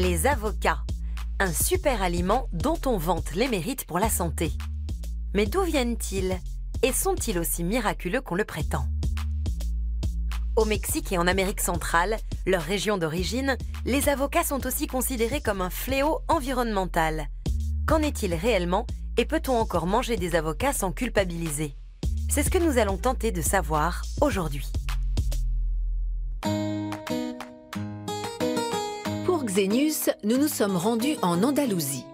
Les avocats, un super aliment dont on vante les mérites pour la santé. Mais d'où viennent-ils et sont-ils aussi miraculeux qu'on le prétend? Au Mexique et en Amérique centrale, leur région d'origine, les avocats sont aussi considérés comme un fléau environnemental. Qu'en est-il réellement et peut-on encore manger des avocats sans culpabiliser? C'est ce que nous allons tenter de savoir aujourd'hui. Pour Xenius, nous nous sommes rendus en Andalousie.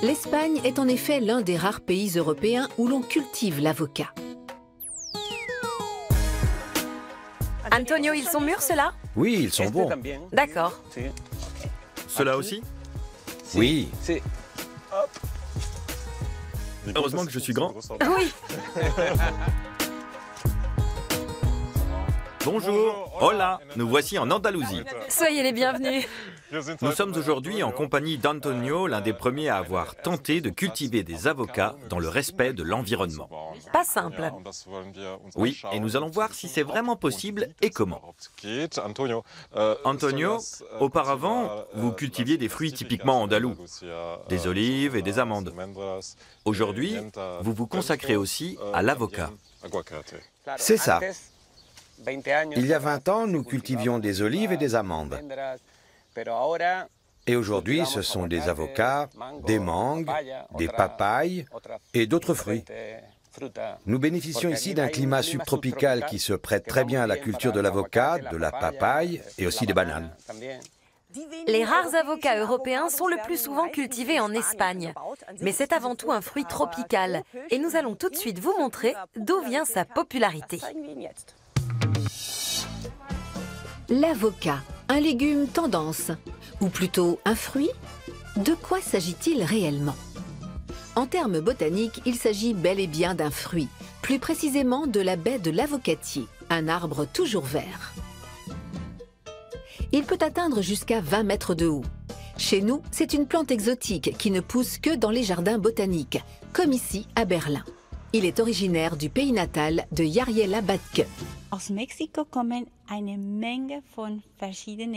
L'Espagne est en effet l'un des rares pays européens où l'on cultive l'avocat. Antonio, ils sont mûrs ceux-là? Oui, ils sont bons. D'accord. Ceux-là aussi? Oui. Heureusement que je suis grand. Oui. Bonjour, hola, nous voici en Andalousie. Soyez les bienvenus. Nous sommes aujourd'hui en compagnie d'Antonio, l'un des premiers à avoir tenté de cultiver des avocats dans le respect de l'environnement. Pas simple. Oui, et nous allons voir si c'est vraiment possible et comment. Antonio, auparavant, vous cultiviez des fruits typiquement andalous, des olives et des amandes. Aujourd'hui, vous vous consacrez aussi à l'avocat. C'est ça. Il y a 20 ans, nous cultivions des olives et des amandes. Et aujourd'hui, ce sont des avocats, des mangues, des papayes et d'autres fruits. Nous bénéficions ici d'un climat subtropical qui se prête très bien à la culture de l'avocat, de la papaye et aussi des bananes. Les rares avocats européens sont le plus souvent cultivés en Espagne. Mais c'est avant tout un fruit tropical. Et nous allons tout de suite vous montrer d'où vient sa popularité. L'avocat, un légume tendance, ou plutôt un fruit? De quoi s'agit-il réellement? En termes botaniques, il s'agit bel et bien d'un fruit, plus précisément de la baie de l'avocatier, un arbre toujours vert. Il peut atteindre jusqu'à 20 mètres de haut. Chez nous, c'est une plante exotique qui ne pousse que dans les jardins botaniques, comme ici à Berlin. Il est originaire du pays natal de Jariela Badke.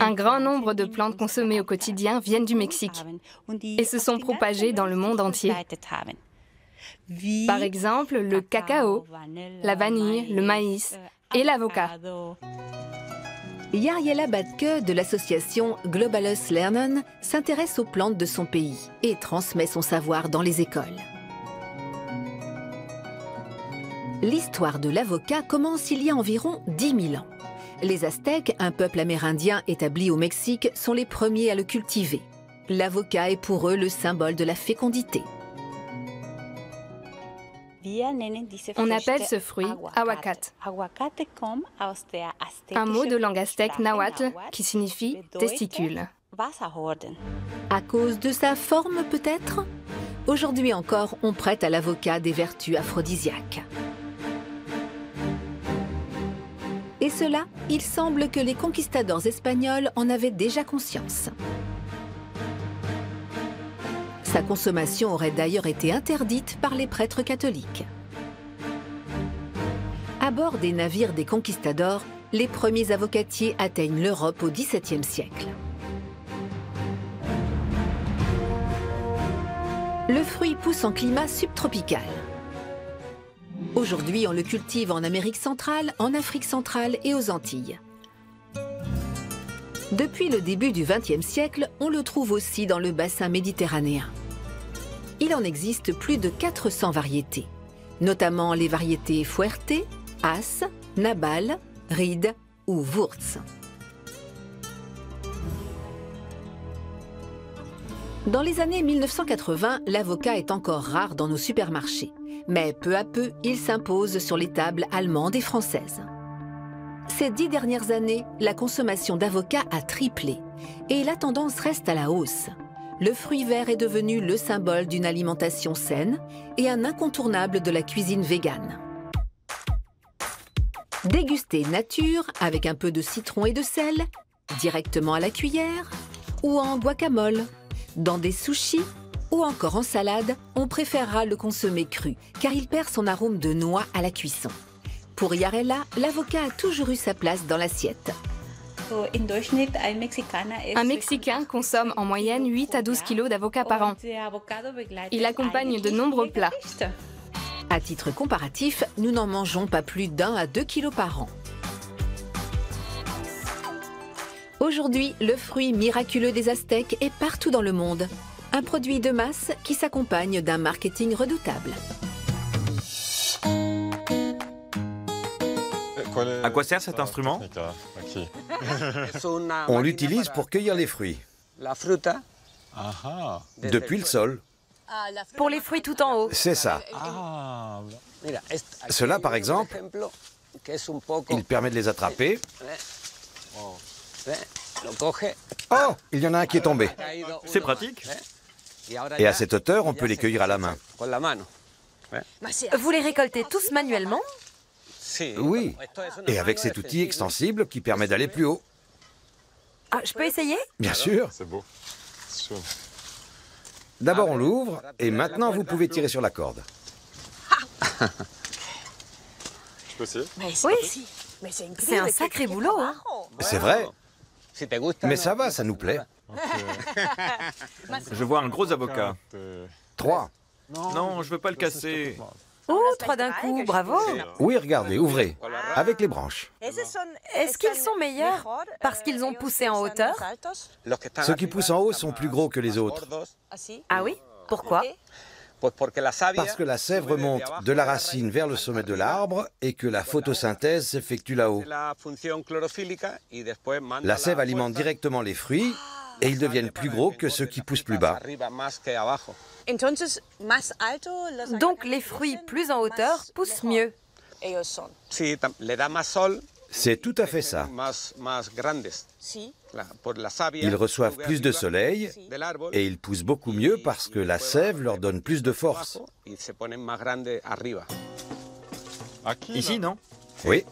Un grand nombre de plantes consommées au quotidien viennent du Mexique et se sont propagées dans le monde entier. Par exemple, le cacao, la vanille, le maïs et l'avocat. Jariela Badke de l'association Globales Lernen s'intéresse aux plantes de son pays et transmet son savoir dans les écoles. L'histoire de l'avocat commence il y a environ 10 000 ans. Les Aztèques, un peuple amérindien établi au Mexique, sont les premiers à le cultiver. L'avocat est pour eux le symbole de la fécondité. On appelle ce fruit aguacate, un mot de langue aztèque nahuatl qui signifie testicule. À cause de sa forme peut-être? Aujourd'hui encore, on prête à l'avocat des vertus aphrodisiaques. Et cela, il semble que les conquistadors espagnols en avaient déjà conscience. Sa consommation aurait d'ailleurs été interdite par les prêtres catholiques. À bord des navires des conquistadors, les premiers avocatiers atteignent l'Europe au XVIIe siècle. Le fruit pousse en climat subtropical. Aujourd'hui, on le cultive en Amérique centrale, en Afrique centrale et aux Antilles. Depuis le début du XXe siècle, on le trouve aussi dans le bassin méditerranéen. Il en existe plus de 400 variétés, notamment les variétés Fuerte, As, Nabal, Ried ou Wurz. Dans les années 1980, l'avocat est encore rare dans nos supermarchés. Mais peu à peu, il s'impose sur les tables allemandes et françaises. Ces 10 dernières années, la consommation d'avocat a triplé et la tendance reste à la hausse. Le fruit vert est devenu le symbole d'une alimentation saine et un incontournable de la cuisine végane. Dégusté nature avec un peu de citron et de sel, directement à la cuillère ou en guacamole, dans des sushis ou encore en salade, on préférera le consommer cru, car il perd son arôme de noix à la cuisson. Pour Jariela, l'avocat a toujours eu sa place dans l'assiette. Un Mexicain consomme en moyenne 8 à 12 kilos d'avocat par an. Il accompagne de nombreux plats. À titre comparatif, nous n'en mangeons pas plus d'1 à 2 kilos par an. Aujourd'hui, le fruit miraculeux des Aztèques est partout dans le monde. Un produit de masse qui s'accompagne d'un marketing redoutable. À quoi sert cet instrument? On l'utilise pour cueillir les fruits, depuis le sol. Pour les fruits tout en haut. C'est ça. Cela, par exemple, il permet de les attraper. Oh, il y en a un qui est tombé. C'est pratique. Et à cette hauteur, on peut les cueillir à la main. Vous les récoltez tous manuellement? Oui, et avec cet outil extensible qui permet d'aller plus haut. Ah, je peux essayer? Bien sûr. C'est beau. D'abord, on l'ouvre, et maintenant, vous pouvez tirer sur la corde. Je peux essayer? Oui, c'est un sacré boulot, hein? C'est vrai. Mais ça va, ça nous plaît. Je vois un gros avocat. 3. Non, je veux pas le casser. Oh, 3 d'un coup, bravo! Oui, regardez, ouvrez, avec les branches. Est-ce qu'ils sont meilleurs parce qu'ils ont poussé en hauteur? Ceux qui poussent en haut sont plus gros que les autres. Ah oui? Pourquoi? Parce que la sève remonte de la racine vers le sommet de l'arbre et que la photosynthèse s'effectue là-haut. La sève alimente directement les fruits et ils deviennent plus gros que ceux qui poussent plus bas. Donc les fruits plus en hauteur poussent mieux. C'est tout à fait ça. Ils reçoivent plus de soleil et ils poussent beaucoup mieux parce que la sève leur donne plus de force. Ici, non? Oui.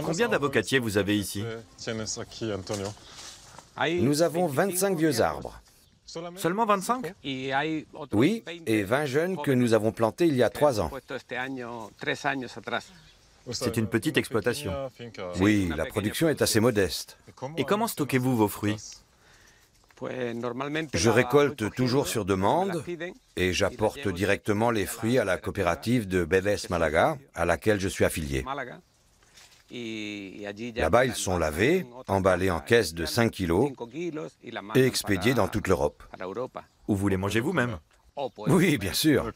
Combien d'avocatiers vous avez ici? Nous avons 25 vieux arbres. Seulement 25? Oui, et 20 jeunes que nous avons plantés il y a 3 ans. C'est une petite exploitation. Oui, la production est assez modeste. Et comment stockez-vous vos fruits? Je récolte toujours sur demande et j'apporte directement les fruits à la coopérative de Bedes Malaga, à laquelle je suis affilié. Là-bas, ils sont lavés, emballés en caisses de 5 kilos et expédiés dans toute l'Europe. Ou vous les mangez vous-même? Oui, bien sûr.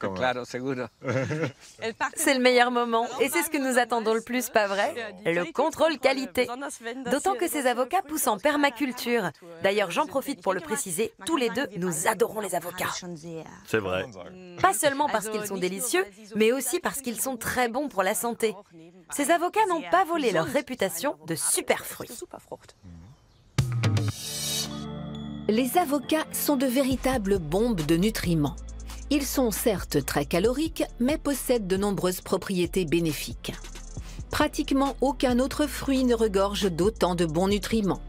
C'est le meilleur moment et c'est ce que nous attendons le plus, pas vrai? Le contrôle qualité. D'autant que ces avocats poussent en permaculture. D'ailleurs, j'en profite pour le préciser, tous les deux, nous adorons les avocats. C'est vrai. Pas seulement parce qu'ils sont délicieux, mais aussi parce qu'ils sont très bons pour la santé. Ces avocats n'ont pas volé leur réputation de super fruits. Les avocats sont de véritables bombes de nutriments. Ils sont certes très caloriques, mais possèdent de nombreuses propriétés bénéfiques. Pratiquement aucun autre fruit ne regorge d'autant de bons nutriments.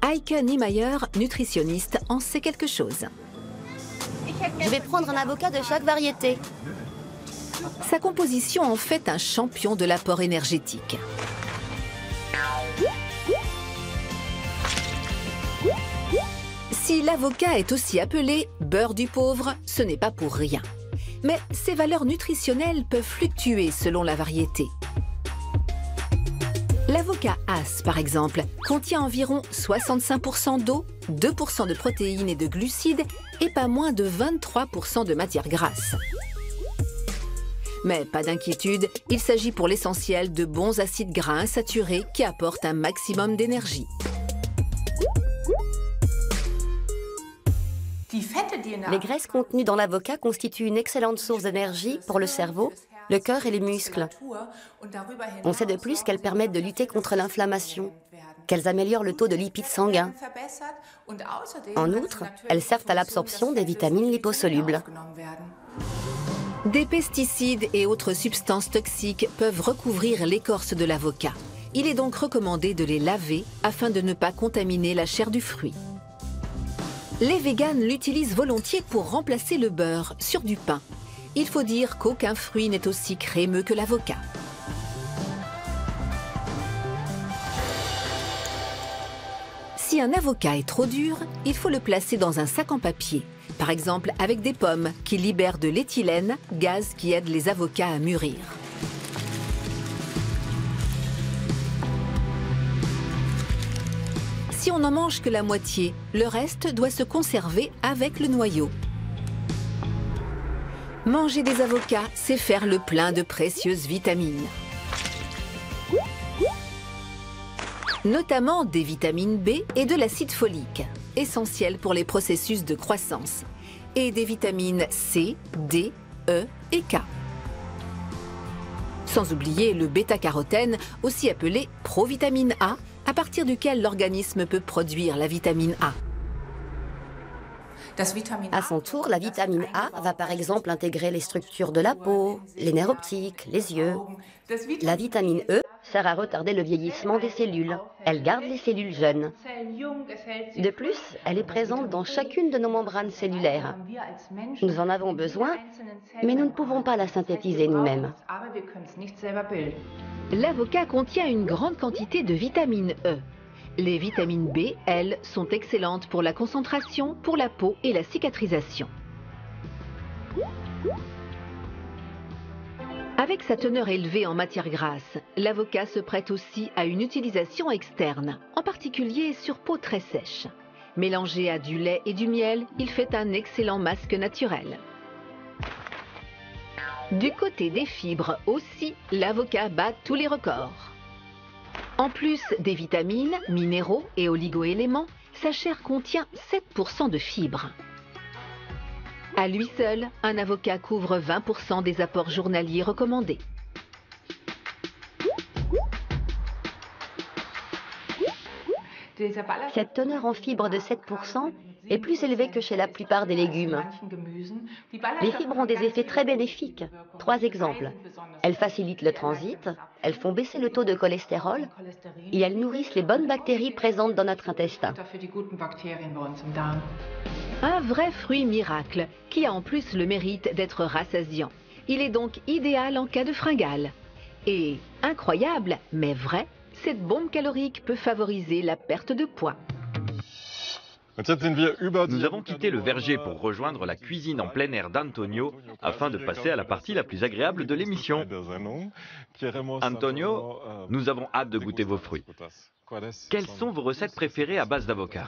Heike Niemeyer, nutritionniste, en sait quelque chose. Je vais prendre un avocat de chaque variété. Sa composition en fait un champion de l'apport énergétique. Si l'avocat est aussi appelé beurre du pauvre, ce n'est pas pour rien. Mais ses valeurs nutritionnelles peuvent fluctuer selon la variété. L'avocat As, par exemple, contient environ 65% d'eau, 2% de protéines et de glucides et pas moins de 23% de matières grasses. Mais pas d'inquiétude, il s'agit pour l'essentiel de bons acides gras insaturés qui apportent un maximum d'énergie. Les graisses contenues dans l'avocat constituent une excellente source d'énergie pour le cerveau, le cœur et les muscles. On sait de plus qu'elles permettent de lutter contre l'inflammation, qu'elles améliorent le taux de lipides sanguins. En outre, elles servent à l'absorption des vitamines liposolubles. Des pesticides et autres substances toxiques peuvent recouvrir l'écorce de l'avocat. Il est donc recommandé de les laver afin de ne pas contaminer la chair du fruit. Les véganes l'utilisent volontiers pour remplacer le beurre sur du pain. Il faut dire qu'aucun fruit n'est aussi crémeux que l'avocat. Si un avocat est trop dur, il faut le placer dans un sac en papier, par exemple avec des pommes qui libèrent de l'éthylène, gaz qui aide les avocats à mûrir. Si on n'en mange que la moitié, le reste doit se conserver avec le noyau. Manger des avocats, c'est faire le plein de précieuses vitamines. Notamment des vitamines B et de l'acide folique, essentiels pour les processus de croissance, et des vitamines C, D, E et K. Sans oublier le bêta-carotène, aussi appelé provitamine A, à partir duquel l'organisme peut produire la vitamine A. À son tour, la vitamine A va par exemple intégrer les structures de la peau, les nerfs optiques, les yeux. La vitamine E sert à retarder le vieillissement des cellules. Elle garde les cellules jeunes. De plus, elle est présente dans chacune de nos membranes cellulaires. Nous en avons besoin, mais nous ne pouvons pas la synthétiser nous-mêmes. L'avocat contient une grande quantité de vitamine E. Les vitamines B, elles, sont excellentes pour la concentration, pour la peau et la cicatrisation. Avec sa teneur élevée en matières grasses, l'avocat se prête aussi à une utilisation externe, en particulier sur peau très sèche. Mélangé à du lait et du miel, il fait un excellent masque naturel. Du côté des fibres aussi, l'avocat bat tous les records. En plus des vitamines, minéraux et oligo-éléments, sa chair contient 7% de fibres. À lui seul, un avocat couvre 20% des apports journaliers recommandés. Cette teneur en fibres de 7% est plus élevée que chez la plupart des légumes. Les fibres ont des effets très bénéfiques. 3 exemples. Elles facilitent le transit, elles font baisser le taux de cholestérol et elles nourrissent les bonnes bactéries présentes dans notre intestin. Un vrai fruit miracle, qui a en plus le mérite d'être rassasiant. Il est donc idéal en cas de fringale. Et, incroyable, mais vrai, cette bombe calorique peut favoriser la perte de poids. Nous avons quitté le verger pour rejoindre la cuisine en plein air d'Antonio afin de passer à la partie la plus agréable de l'émission. Antonio, nous avons hâte de goûter vos fruits. Quelles sont vos recettes préférées à base d'avocat?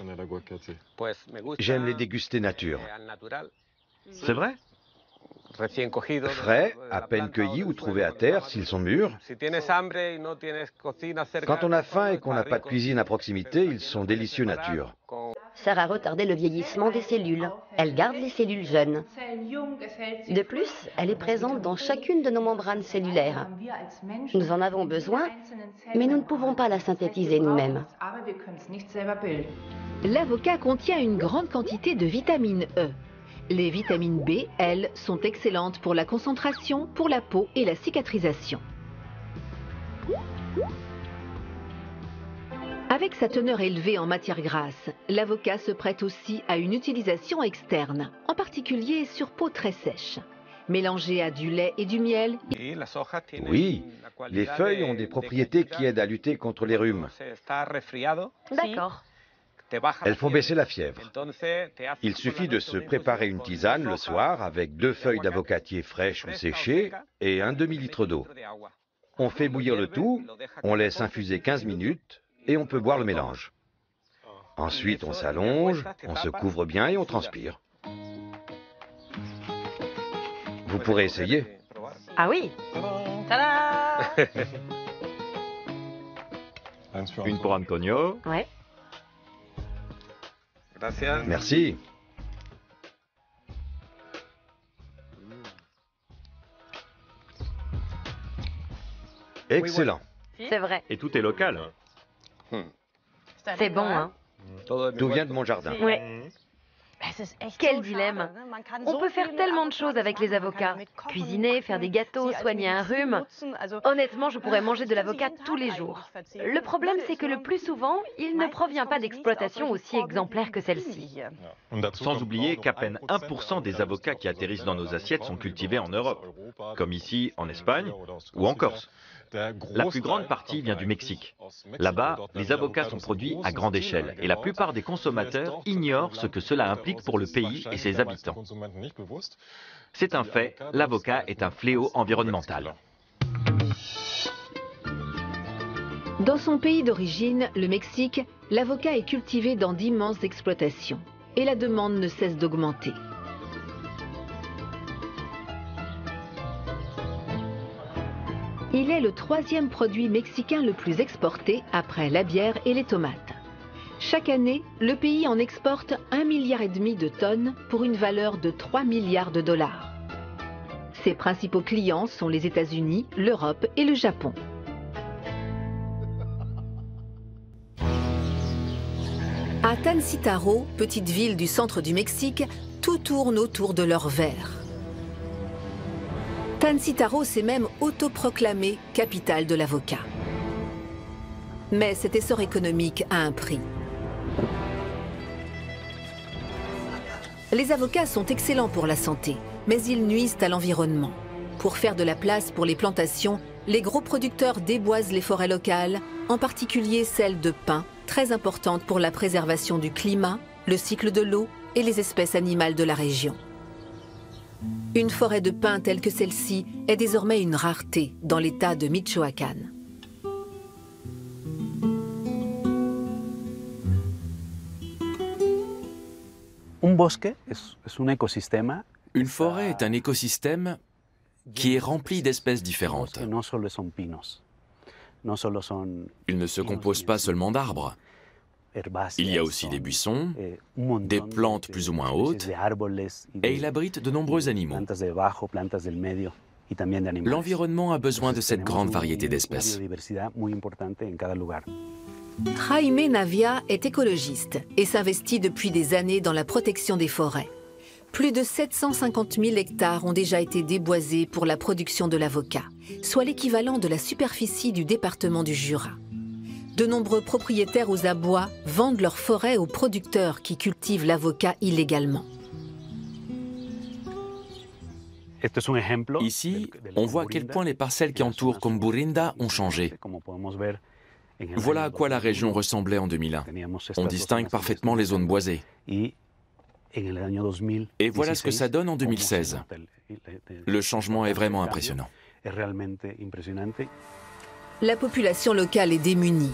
J'aime les déguster nature. C'est vrai? Frais, à peine cueillis ou trouvés à terre s'ils sont mûrs. Quand on a faim et qu'on n'a pas de cuisine à proximité, ils sont délicieux nature. Sert à retarder le vieillissement des cellules. Elle garde les cellules jeunes. De plus, elle est présente dans chacune de nos membranes cellulaires. Nous en avons besoin, mais nous ne pouvons pas la synthétiser nous-mêmes. L'avocat contient une grande quantité de vitamine E. Les vitamines B, elles, sont excellentes pour la concentration, pour la peau et la cicatrisation. Avec sa teneur élevée en matières grasses, l'avocat se prête aussi à une utilisation externe, en particulier sur peau très sèche. Mélangé à du lait et du miel. Oui, les feuilles ont des propriétés qui aident à lutter contre les rhumes. D'accord. Elles font baisser la fièvre. Il suffit de se préparer une tisane le soir avec 2 feuilles d'avocatier fraîches ou séchées et un demi-litre d'eau. On fait bouillir le tout, on laisse infuser 15 minutes et on peut boire le mélange. Ensuite, on s'allonge, on se couvre bien et on transpire. Vous pourrez essayer. Ah oui. Tada! Une pour Antonio. Ouais. Merci. Excellent. C'est vrai. Et tout est local. C'est bon, hein? Tout vient de mon jardin. Ouais. Quel dilemme! On peut faire tellement de choses avec les avocats. Cuisiner, faire des gâteaux, soigner un rhume. Honnêtement, je pourrais manger de l'avocat tous les jours. Le problème, c'est que le plus souvent, il ne provient pas d'exploitation aussi exemplaire que celle-ci. Sans oublier qu'à peine 1% des avocats qui atterrissent dans nos assiettes sont cultivés en Europe, comme ici en Espagne ou en Corse. La plus grande partie vient du Mexique. Là-bas, les avocats sont produits à grande échelle et la plupart des consommateurs ignorent ce que cela implique pour le pays et ses habitants. C'est un fait, l'avocat est un fléau environnemental. Dans son pays d'origine, le Mexique, l'avocat est cultivé dans d'immenses exploitations et la demande ne cesse d'augmenter. Il est le 3e produit mexicain le plus exporté après la bière et les tomates. Chaque année, le pays en exporte 1,5 milliard de tonnes pour une valeur de 3 milliards de dollars. Ses principaux clients sont les États-Unis, l'Europe et le Japon. À Tancítaro, petite ville du centre du Mexique, tout tourne autour de leur verre. Tancítaro s'est même autoproclamée capitale de l'avocat. Mais cet essor économique a un prix. Les avocats sont excellents pour la santé, mais ils nuisent à l'environnement. Pour faire de la place pour les plantations, les gros producteurs déboisent les forêts locales, en particulier celles de pins, très importantes pour la préservation du climat, le cycle de l'eau et les espèces animales de la région. Une forêt de pins telle que celle-ci est désormais une rareté dans l'état de Michoacán. Une forêt est un écosystème qui est rempli d'espèces différentes. Il ne se compose pas seulement d'arbres. Il y a aussi des buissons, des plantes plus ou moins hautes, et il abrite de nombreux animaux. L'environnement a besoin de cette grande variété d'espèces. Jaime Navia est écologiste et s'investit depuis des années dans la protection des forêts. Plus de 750 000 hectares ont déjà été déboisés pour la production de l'avocat, soit l'équivalent de la superficie du département du Jura. De nombreux propriétaires aux abois vendent leurs forêts aux producteurs qui cultivent l'avocat illégalement. Ici, on voit à quel point les parcelles qui entourent Comburrinda ont changé. Voilà à quoi la région ressemblait en 2001. On distingue parfaitement les zones boisées. Et voilà ce que ça donne en 2016. Le changement est vraiment impressionnant. La population locale est démunie,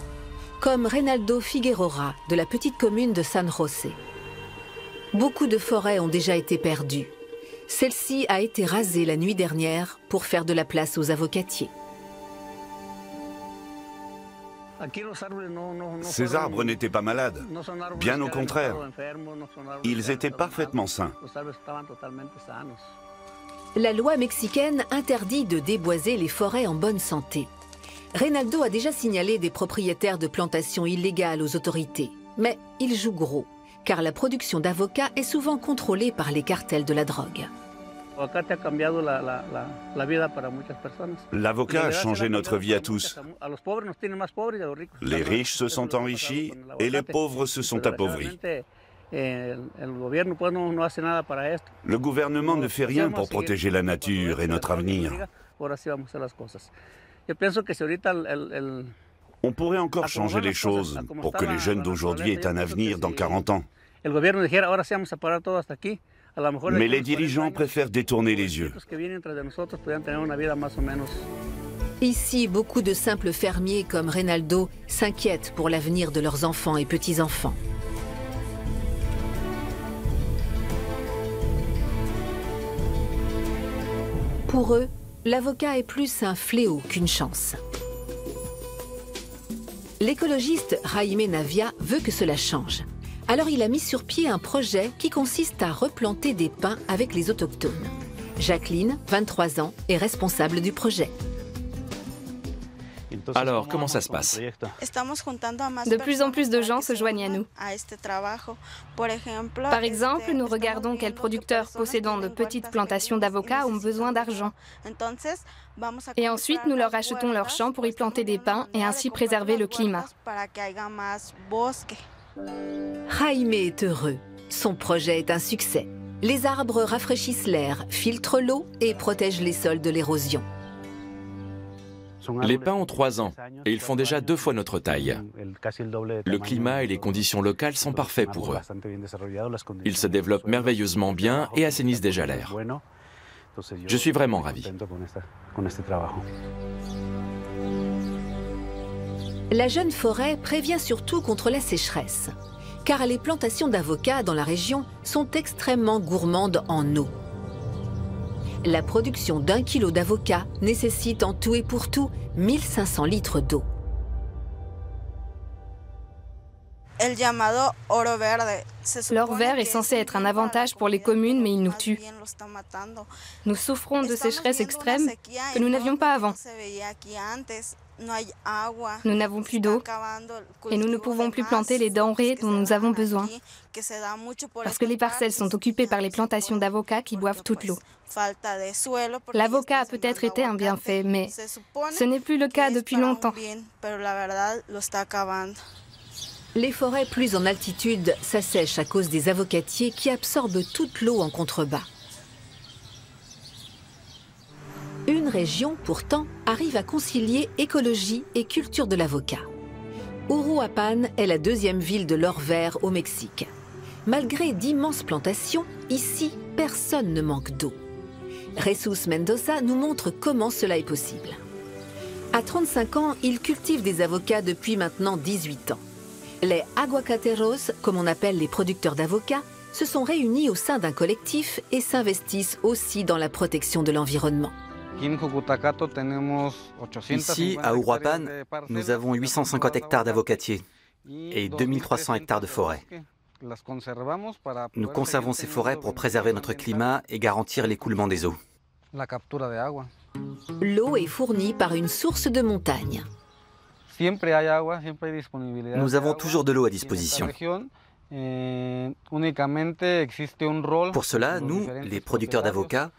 comme Reynaldo Figueroa de la petite commune de San José. Beaucoup de forêts ont déjà été perdues. Celle-ci a été rasée la nuit dernière pour faire de la place aux avocatiers. Ces arbres n'étaient pas malades, bien au contraire. Ils étaient parfaitement sains. La loi mexicaine interdit de déboiser les forêts en bonne santé. Reynaldo a déjà signalé des propriétaires de plantations illégales aux autorités. Mais il joue gros, car la production d'avocats est souvent contrôlée par les cartels de la drogue. L'avocat a changé notre vie à tous. Les riches se sont enrichis et les pauvres se sont appauvris. Le gouvernement ne fait rien pour protéger la nature et notre avenir. On pourrait encore changer les choses pour que les jeunes d'aujourd'hui aient un avenir dans 40 ans. Mais les dirigeants préfèrent détourner les yeux. Ici, beaucoup de simples fermiers comme Reynaldo s'inquiètent pour l'avenir de leurs enfants et petits-enfants. Pour eux, l'avocat est plus un fléau qu'une chance. L'écologiste Jaime Navia veut que cela change. Alors il a mis sur pied un projet qui consiste à replanter des pins avec les autochtones. Jacqueline, 23 ans, est responsable du projet. Alors, comment ça se passe? De plus en plus de gens se joignent à nous. Par exemple, nous regardons quels producteurs possédant de petites plantations d'avocats ont besoin d'argent. Et ensuite, nous leur achetons leurs champs pour y planter des pins et ainsi préserver le climat. Jaime est heureux. Son projet est un succès. Les arbres rafraîchissent l'air, filtrent l'eau et protègent les sols de l'érosion. Les pins ont 3 ans et ils font déjà 2 fois notre taille. Le climat et les conditions locales sont parfaits pour eux. Ils se développent merveilleusement bien et assainissent déjà l'air. Je suis vraiment ravi. La jeune forêt prévient surtout contre la sécheresse, car les plantations d'avocats dans la région sont extrêmement gourmandes en eau. La production d'1 kilo d'avocat nécessite en tout et pour tout 1500 litres d'eau. L'or vert est censé être un avantage pour les communes, mais il nous tue. Nous souffrons de sécheresse extrême que nous n'avions pas avant. Nous n'avons plus d'eau et nous ne pouvons plus planter les denrées dont nous avons besoin parce que les parcelles sont occupées par les plantations d'avocats qui boivent toute l'eau. L'avocat a peut-être été un bienfait, mais ce n'est plus le cas depuis longtemps. Les forêts plus en altitude s'assèchent à cause des avocatiers qui absorbent toute l'eau en contrebas. Une région, pourtant, arrive à concilier écologie et culture de l'avocat. Uruapan est la 2e ville de l'or vert au Mexique. Malgré d'immenses plantations, ici, personne ne manque d'eau. Jesus Mendoza nous montre comment cela est possible. À 35 ans, il cultive des avocats depuis maintenant 18 ans. Les aguacateros, comme on appelle les producteurs d'avocats, se sont réunis au sein d'un collectif et s'investissent aussi dans la protection de l'environnement. Ici, à Uruapan, nous avons 850 hectares d'avocatiers et 2300 hectares de forêt. Nous conservons ces forêts pour préserver notre climat et garantir l'écoulement des eaux. L'eau est fournie par une source de montagne. Nous avons toujours de l'eau à disposition. Pour cela, nous, les producteurs d'avocats,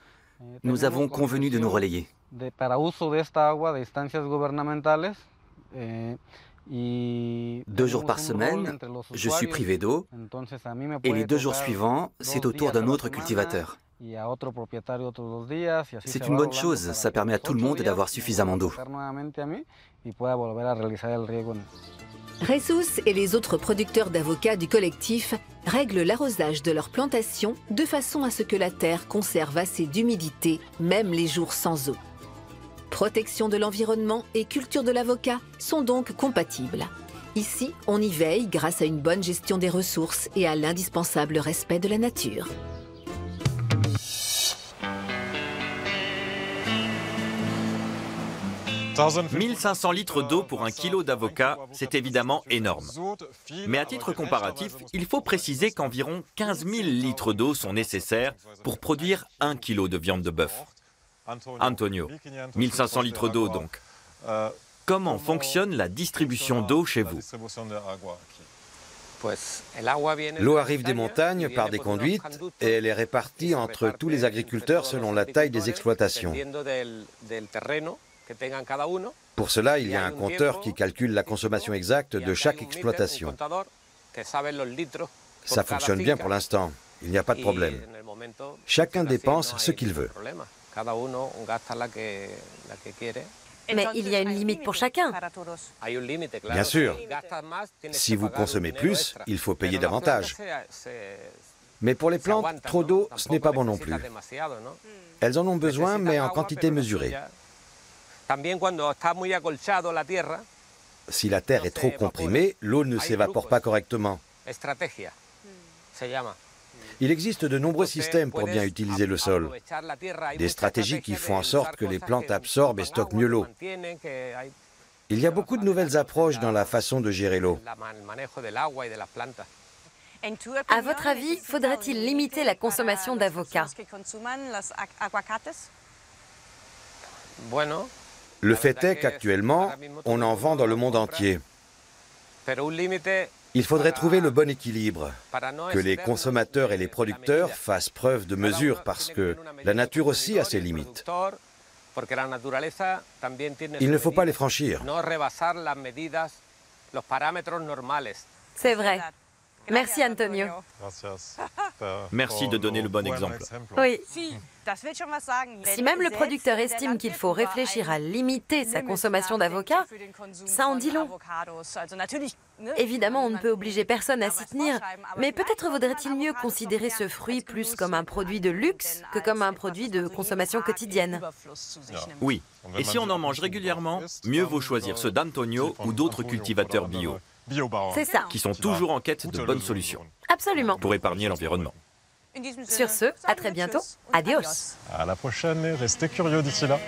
nous avons convenu de nous relayer. 2 jours par semaine, je suis privé d'eau et les 2 jours suivants, c'est au tour d'un autre cultivateur. C'est une bonne chose, ça permet à tout le monde d'avoir suffisamment d'eau. Jesus et les autres producteurs d'avocats du collectif règlent l'arrosage de leurs plantations de façon à ce que la terre conserve assez d'humidité, même les jours sans eau. Protection de l'environnement et culture de l'avocat sont donc compatibles. Ici, on y veille grâce à une bonne gestion des ressources et à l'indispensable respect de la nature. « 1500 litres d'eau pour 1 kilo d'avocat, c'est évidemment énorme. Mais à titre comparatif, il faut préciser qu'environ 15 000 litres d'eau sont nécessaires pour produire 1 kilo de viande de bœuf. Antonio, 1500 litres d'eau donc. Comment fonctionne la distribution d'eau chez vous? L'eau arrive des montagnes par des conduites et elle est répartie entre tous les agriculteurs selon la taille des exploitations. Pour cela, il y a un compteur qui calcule la consommation exacte de chaque exploitation. Ça fonctionne bien pour l'instant, il n'y a pas de problème. Chacun dépense ce qu'il veut. Mais il y a une limite pour chacun. Bien sûr, si vous consommez plus, il faut payer davantage. Mais pour les plantes, trop d'eau, ce n'est pas bon non plus. Elles en ont besoin, mais en quantité mesurée. Si la terre est trop comprimée, l'eau ne s'évapore pas correctement. Il existe de nombreux systèmes pour bien utiliser le sol. Des stratégies qui font en sorte que les plantes absorbent et stockent mieux l'eau. Il y a beaucoup de nouvelles approches dans la façon de gérer l'eau. À votre avis, faudrait-il limiter la consommation d'avocats? Le fait est qu'actuellement, on en vend dans le monde entier. Il faudrait trouver le bon équilibre, que les consommateurs et les producteurs fassent preuve de mesure parce que la nature aussi a ses limites. Il ne faut pas les franchir. C'est vrai. Merci Antonio. Merci de donner le bon exemple. Oui. Si même le producteur estime qu'il faut réfléchir à limiter sa consommation d'avocat, ça en dit long. Évidemment, on ne peut obliger personne à s'y tenir, mais peut-être vaudrait-il mieux considérer ce fruit plus comme un produit de luxe que comme un produit de consommation quotidienne. Oui, et si on en mange régulièrement, mieux vaut choisir ceux d'Antonio ou d'autres cultivateurs bio. C'est ça. Qui sont toujours en quête de bonnes solutions. Absolument. Pour épargner l'environnement. Sur ce, à très bientôt. Adios. À la prochaine et restez curieux d'ici là.